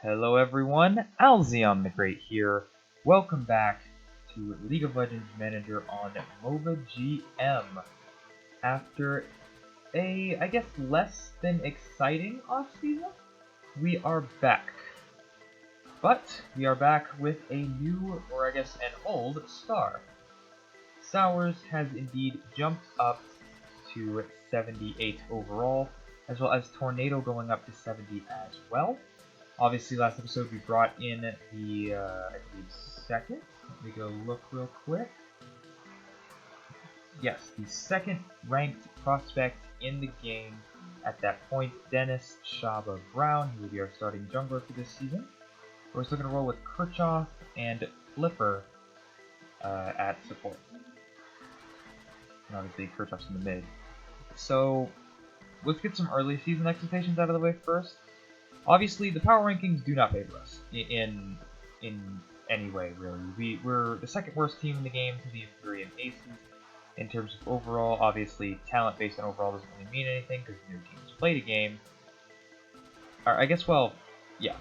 Hello everyone, LOLGM the Great here. Welcome back to League of Legends Manager on LOLGM. After a, I guess, less than exciting off-season, we are back. But we are back with a new, or I guess an old, star. Sours has indeed jumped up to 78 overall, as well as Tornado going up to 70 as well. Obviously, last episode we brought in the, I believe, second. Let me go look real quick. Yes, the second ranked prospect in the game at that point, Dennis Shaba Brown, who will be our starting jungler for this season. We're still going to roll with Kirchhoff and Flipper at support. And obviously, Kirchhoff's in the mid. So, let's get some early season expectations out of the way first. Obviously, the power rankings do not favor us in any way, really. We're the second worst team in the game to the Imperium Aces. In terms of overall, obviously, talent based on overall doesn't really mean anything because no teams played a game. Or, I guess, well, yeah.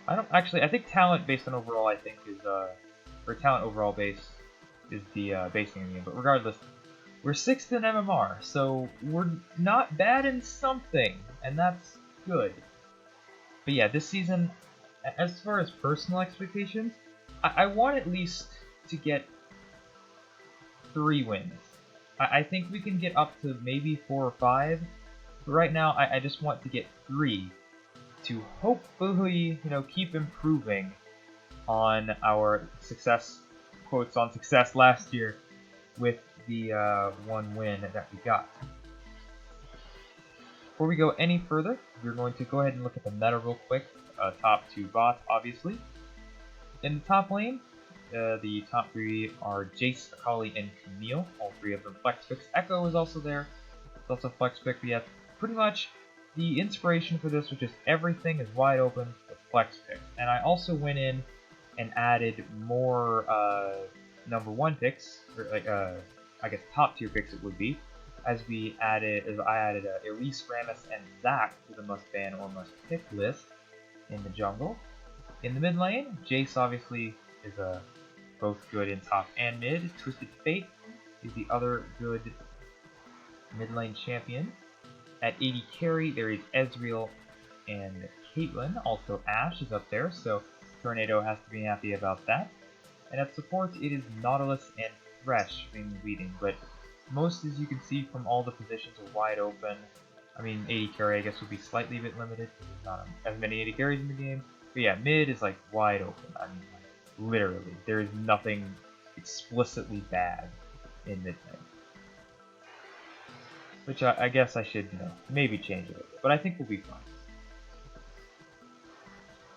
I think talent based on overall, I think, is, or talent overall base is the basing of the game. But regardless, we're 6th in MMR, so we're not bad in something, and that's good. But yeah, this season, as far as personal expectations, I want at least to get 3 wins. I think we can get up to maybe 4 or 5, but right now I just want to get 3 to hopefully, keep improving on our success, quotes on success last year with the 1 win that we got. Before we go any further, we're going to go ahead and look at the meta real quick. Top 2 bots, obviously. In the top lane, the top 3 are Jace, Akali, and Camille. All 3 of them flex picks. Echo is also there. It's also flex pick. We have pretty much the inspiration for this, which is everything is wide open with flex picks. And I also went in and added more number 1 picks, or like I guess top tier picks it would be, as I added Elise, Rammus, and Zac to the must ban or must pick list in the jungle. In the mid lane, Jace obviously is both good in top and mid. Twisted Fate is the other good mid lane champion. At 80 carry, there is Ezreal and Caitlyn. Also Ashe is up there, so Tornado has to be happy about that. And at support, it is Nautilus and Thresh being leading, but most, as you can see from all the positions, are wide open. I mean, 80 carry, I guess, would be slightly a bit limited because there's not as many 80 carries in the game. But yeah, mid is like wide open. I mean, like, literally, there is nothing explicitly bad in mid lane. Which I guess I should, maybe change a little bit, but I think we'll be fine.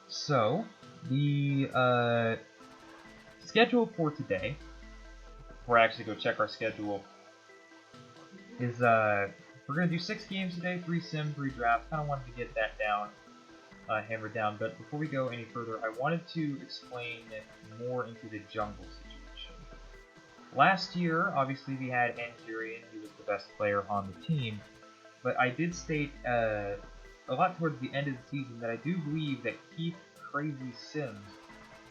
So, the schedule for today, before I actually go check our schedule, is we're going to do 6 games today, 3 sim, 3 drafts. Kind of wanted to get that down, hammered down. But before we go any further, I wanted to explain more into the jungle situation. Last year, obviously, we had Anjurian, who was the best player on the team. But I did state a lot towards the end of the season that I do believe that Keith Crazy Sims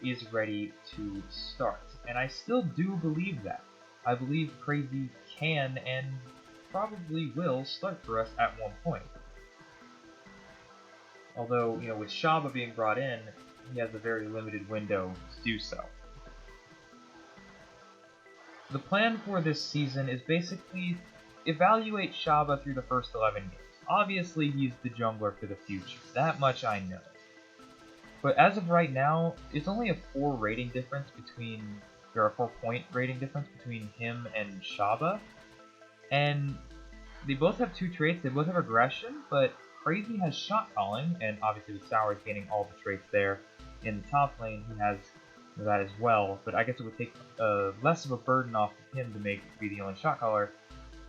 is ready to start. And I still do believe that. I believe Crazy can and probably will start for us at one point. Although, with Shaba being brought in, he has a very limited window to do so. The plan for this season is basically evaluate Shaba through the first 11 games. Obviously, he's the jungler for the future. That much I know. But as of right now, it's only a 4 rating difference between, or a 4-point rating difference between him and Shaba. And they both have 2 traits, they both have aggression, but Crazy has shot calling, and obviously with Sours gaining all the traits there. In the top lane, he has that as well, but I guess it would take less of a burden off of him to be the only shot caller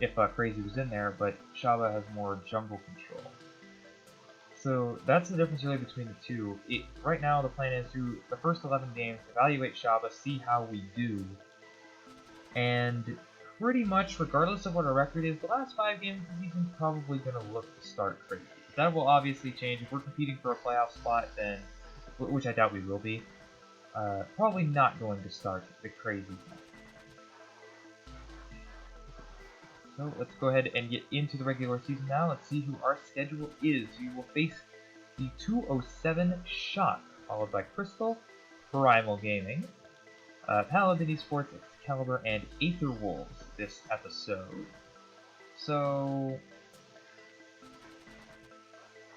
if Crazy was in there, but Shaba has more jungle control. So that's the difference really between the two. Right now the plan is through the first 11 games, evaluate Shaba, see how we do, and pretty much regardless of what our record is, the last 5 games of the season probably going to look to start Crazy. that will obviously change. If we're competing for a playoff spot, then, which I doubt we will be, probably not going to start the crazy stuff. So let's go ahead and get into the regular season now. Let's see who our schedule is. We will face the 207 Shock, followed by Crystal, Primal Gaming, Paladin Esports, Excalibur, and Aether Wolves this episode. So,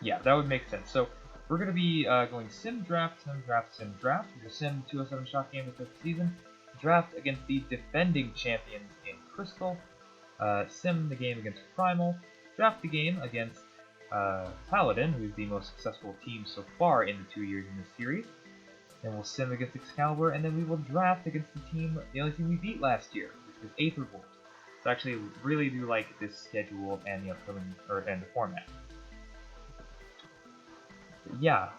yeah, that would make sense. So, we're going to be going Sim Draft, Sim Draft, Sim Draft. The Sim 207 Shock game this season. Draft against the defending champions in Crystal. Sim the game against Primal. Draft the game against Paladin, who's the most successful team so far in the 2 years in this series. Then we'll sim against Excalibur, and then we will draft against the only team we beat last year, which was Aether Wolves. So I actually really do like this schedule and the upcoming, and the format. But yeah,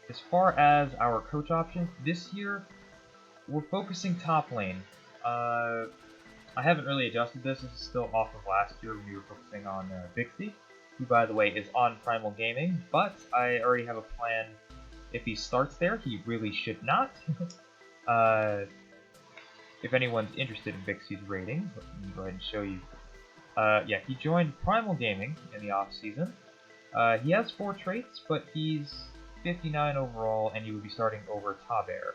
as far as our coach options, this year, we're focusing top lane. I haven't really adjusted this. This is still off of last year when we were focusing on Vixie, who, by the way, is on Primal Gaming, but I already have a plan. If he starts there, he really should not. If anyone's interested in Vixie's ratings, let me go ahead and show you. Yeah, he joined Primal Gaming in the off-season. He has 4 traits, but he's 59 overall, and he would be starting over Taber.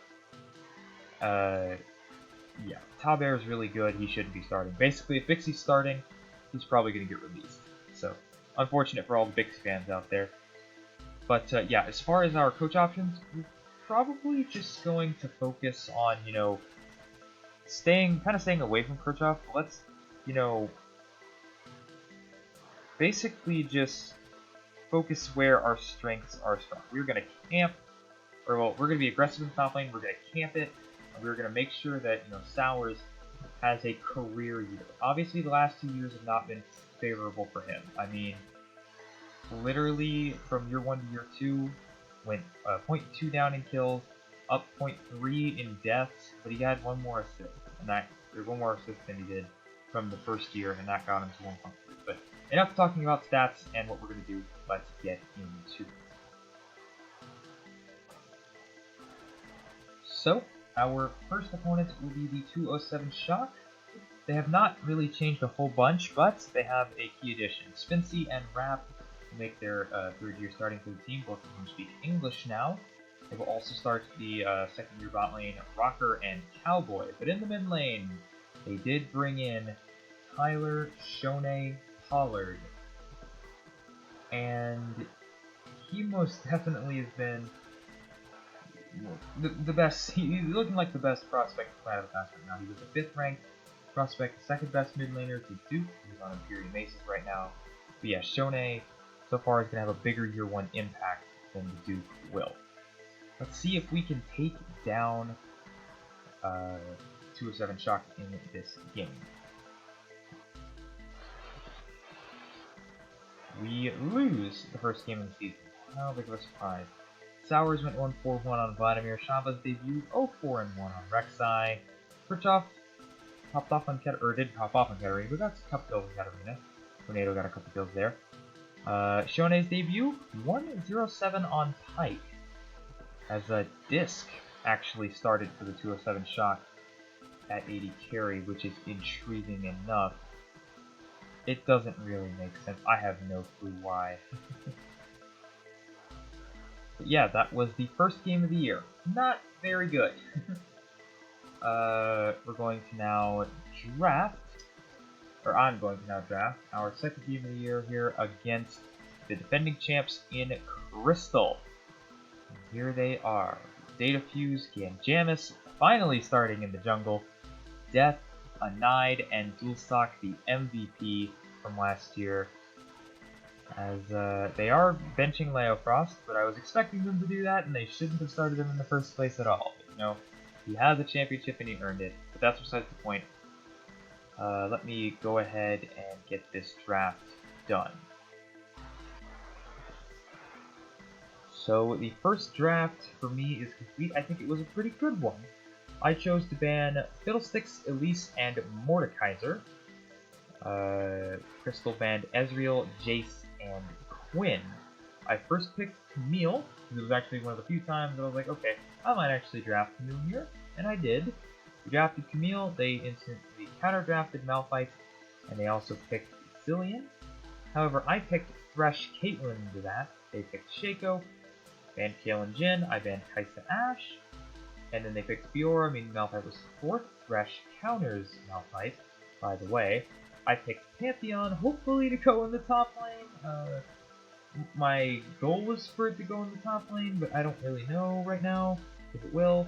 Yeah, Taber is really good. He shouldn't be starting. Basically, if Vixie's starting, he's probably going to get released. So, unfortunate for all the Vixie fans out there. But yeah, as far as our coach options, we're probably just going to focus on, you know, staying away from Kirchhoff. Let's, you know, basically just focus where our strengths are strong. We're going to camp, or well, we're going to be aggressive in top lane. We're going to camp it. We're going to make sure that, you know, Sours has a career year. Obviously, the last 2 years have not been favorable for him. I mean, literally from year 1 to year 2, went 0.2 down in kills, up 0.3 in deaths, but he had 1 more assist, and there's 1 more assist than he did from the first year, and that got him to 1.3. But enough talking about stats and what we're going to do. Let's get into it. So, our first opponent will be the 207 Shock. They have not really changed a whole bunch, but they have a key addition. Spincy and Rap will make their 3rd year starting for the team. Both of them speak English now. They will also start the 2nd year bot lane, Rocker and Cowboy. But in the mid lane, they did bring in Tyler Shone Pollard. And he most definitely has been the best. He's looking like the best prospect to play out of the past right now. He was the 5th ranked prospect, the 2nd best mid laner to Duke. He's on Imperial Maces right now. But yeah, Shone so far is going to have a bigger year 1 impact than the Duke will. Let's see if we can take down 207 Shock in this game. We lose the first game of the season. How big of a surprise. Sours went 1-4-1 on Vladimir. Shamba's debuted 0-4-1 on Rek'Sai. Kirchhoff popped off on Katarina, or did pop off on Katarina, but got a couple kills on Katarina. Tornado got a couple kills there. Shone's debut, 1-0-7 on Pike. As a Disc actually started for the 207 Shock at 80 carry, which is intriguing enough. It doesn't really make sense. I have no clue why. But yeah, that was the first game of the year. Not very good. We're going to now draft, or I'm going to now draft our 2nd game of the year here against the defending champs in Crystal. And here they are. Data Fuse, Ganjamis, finally starting in the jungle. Death, Anide, and Dulsak, the MVP from last year. As they are benching Leofrost, but I was expecting them to do that, and they shouldn't have started him in the first place at all. But, you know, he has a championship and he earned it, but that's besides the point. Let me go ahead and get this draft done. So the first draft for me is complete. I think it was a pretty good one. I chose to ban Fiddlesticks, Elise, and Mordekaiser. Crystal banned Ezreal, Jace, and Quinn. I first picked Camille, because it was actually one of the few times that I was like, okay, I might actually draft Camille here, and I did. We drafted Camille, they instantly counter-drafted Malphite, and they also picked Zillion. However, I picked Thresh Caitlyn into that. They picked Shaco, banned Kayle Jhin, I banned Kai'Sa Ashe, and then they picked Fiora, meaning Malphite was 4th. Thresh counters Malphite, by the way. I picked Pantheon, hopefully to go in the top lane. My goal was for it to go in the top lane, but I don't really know right now if it will.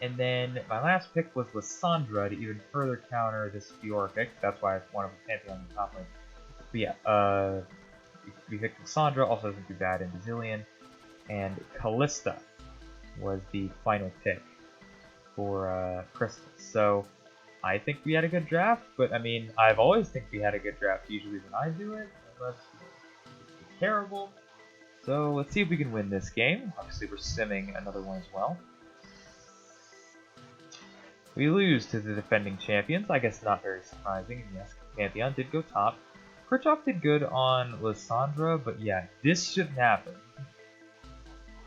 And then my last pick was Lissandra to even further counter this Fiora pick. That's why I wanted Pantheon in the top lane. But yeah, we picked Lissandra, also doesn't do bad in Bazillion. And Kalista was the final pick for Crystal. So I think we had a good draft, but I mean, I've always think we had a good draft usually when I do it, unless it's terrible. So let's see if we can win this game. Obviously we're simming another one as well. We lose to the defending champions, I guess not very surprising, and yes, Pantheon did go top. Kerchhoff did good on Lissandra, but yeah, this shouldn't happen.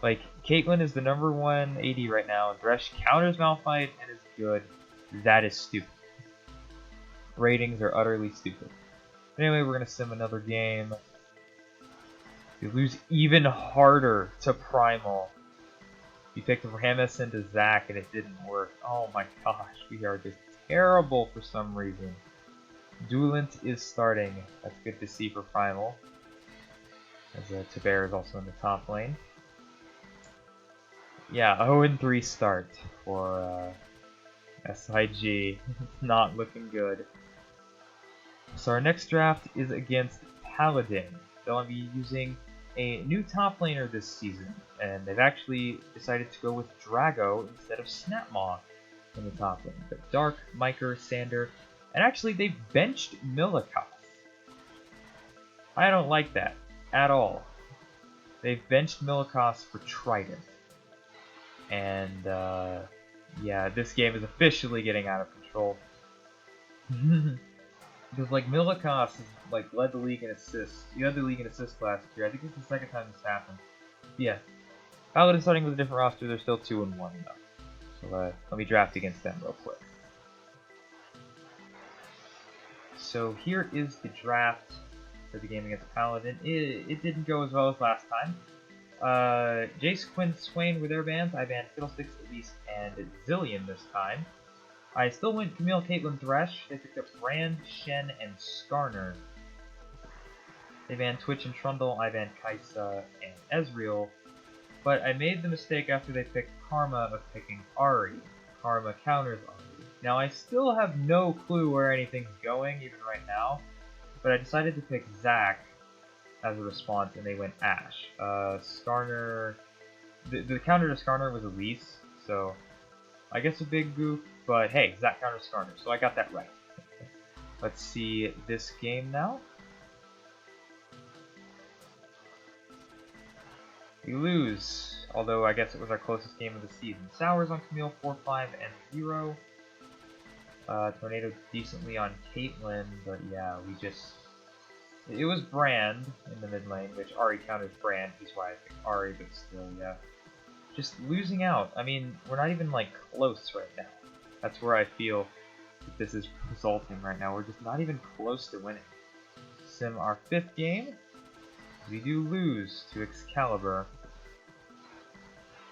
Like, Caitlyn is the #1 AD right now, and Thresh counters Malphite and is good. That is stupid. Ratings are utterly stupid. Anyway, we're gonna sim another game. We lose even harder to Primal. We picked Rammus into Zac and it didn't work. Oh my gosh, we are just terrible for some reason. Duelant is starting. That's good to see for Primal. As Taber is also in the top lane. Yeah, 0-3 start for SIG. Not looking good. So our next draft is against Paladin. They'll be using a new top laner this season, and they've actually decided to go with Drago instead of Snapmaw in the top lane. But Dark, Miker, Sander, and actually they've benched Milikas. I don't like that at all. They've benched Milikas for Trident. And yeah, this game is officially getting out of control. Because like Milikas has like led the league in assists. He led the league in assists last year. I think it's the second time this happened. But yeah, Paladin starting with a different roster. They're still 2-1 though. So let me draft against them real quick. So here is the draft for the game against Paladin. It didn't go as well as last time. Jace, Quinn, Swain were their bans. I banned Fiddlesticks, Elise, and Zillion this time. I still went Camille, Caitlyn, Thresh. They picked up Brand, Shen, and Skarner. They banned Twitch and Trundle. I banned Kai'Sa and Ezreal. But I made the mistake after they picked Karma of picking Ahri. Karma counters Ahri. Now I still have no clue where anything's going, even right now. But I decided to pick Zac as a response, and they went Ashe. Skarner... The counter to Skarner was Elise, so I guess a big goof, but hey, Zac counters Skarner, so I got that right. Let's see this game now. We lose, although I guess it was our closest game of the season. Sours on Camille, 4-5 and 0. Tornado decently on Caitlyn, but yeah, we just... It was Brand in the mid lane, which Ahri counters Brand, which is why I picked Ahri, but still, yeah. Just losing out. I mean, we're not even, like, close right now. That's where I feel that this is resulting right now. We're just not even close to winning. Sim our 5th game. We do lose to Excalibur.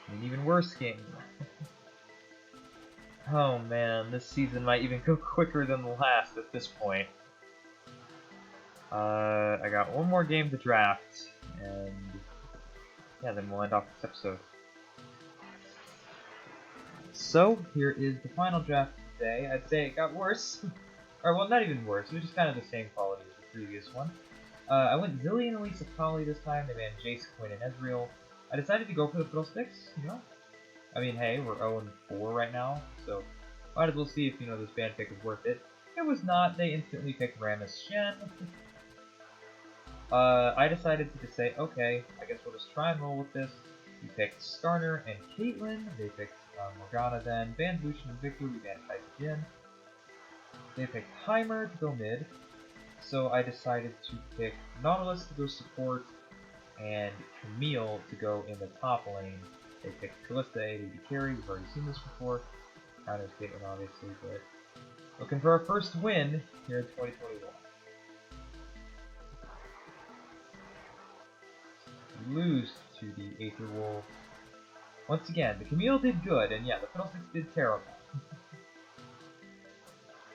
An even worse game. Oh man, this season might even go quicker than the last at this point. I got one more game to draft, and yeah, then we'll end off this episode. So, here is the final draft of the day. I'd say it got worse. Or, well, not even worse, it was just kind of the same quality as the previous one. I went Zillion, Elise, Akali this time. They banned Jace, Quinn, and Ezreal. I decided to go for the Fiddlesticks, you know? I mean, hey, we're 0-4 right now, so might as well see if, you know, this ban pick is worth it. It was not. They instantly picked Rammus Shen. I decided to just say, okay, I guess we'll just try and roll with this. We picked Skarner and Caitlyn. They picked Morgana then. Banned Lucian and Victor. We banned Kai'Sa Jhin. They picked Heimer to go mid. so I decided to pick Nautilus to go support and Camille to go in the top lane. They picked Callista AD to carry. We've already seen this before. Counter statement, obviously, but looking for our first win here in 2021. We lose to the Aether Wolves. Once again, the Camille did good, and yeah, the Fiddlesticks did terrible.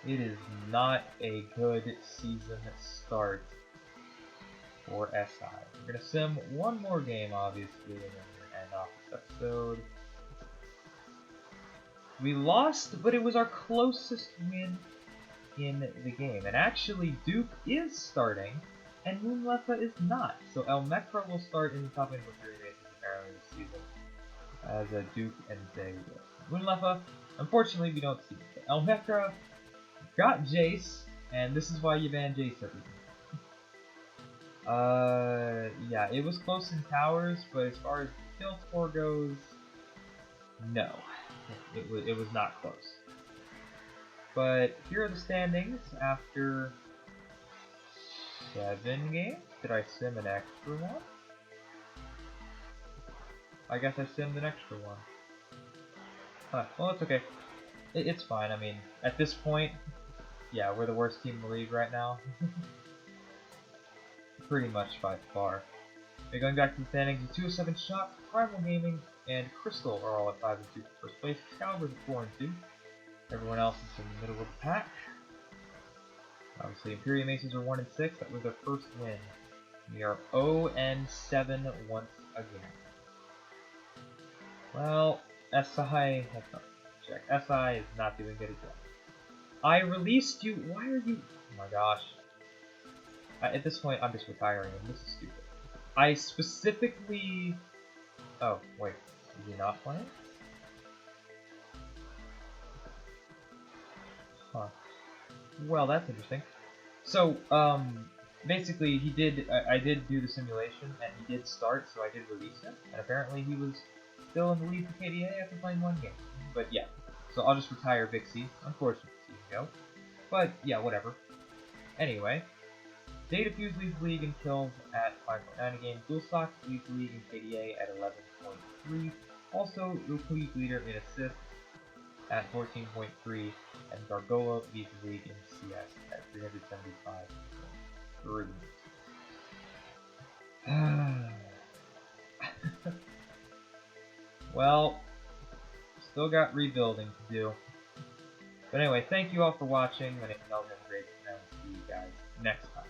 It is not a good season start for SI. We're gonna sim one more game, obviously, and then we're gonna end off this episode. We lost, but it was our closest win in the game. And actually, Duke is starting, and Moonlefa is not. So Elmecra will start in the top lane for 3 races apparently this season, as a Duke and Zay will. Moonlefa, unfortunately, we don't see it. Elmecra got Jace, and this is why you ban Jace everything. Yeah, it was close in towers, but as far as kill score goes, no. It was not close. But here are the standings after 7 games. Did I sim an extra one? I guess I simmed an extra one. Huh, well, it's okay. It's fine, I mean, at this point, yeah, we're the worst team in the league right now. Pretty much by far. Okay, going back to the standings, the 207 Shock, Primal Gaming, and Crystal are all at 5 and 2 for first place. Excalibur's at 4 and 2. Everyone else is in the middle of the pack. Obviously, Imperium Aces are 1 and 6. That was their first win. We are 0 and 7 once again. Well, SI, check. SI is not doing good again. I released you. Why are you? Oh my gosh. At this point, I'm just retiring him. This is stupid. I specifically. Oh wait, is he not playing? Huh. Well, that's interesting. So, basically, he did. I did do the simulation, and he did start, so I did release him. And apparently, he was still in the lead for KDA after playing 1 game. But yeah, so I'll just retire Vixie. Unfortunately, go. But yeah, whatever. Anyway, Data Fuse leads the league in kills at 5.9 a game. Dualstock leads the league in KDA at 11.3. Also, leads leader in assists at 14.3, and Gargola leads the league in CS at 375.3. Well, still got rebuilding to do. But anyway, thank you all for watching. My name is LOLGM, and I'll see you guys next time.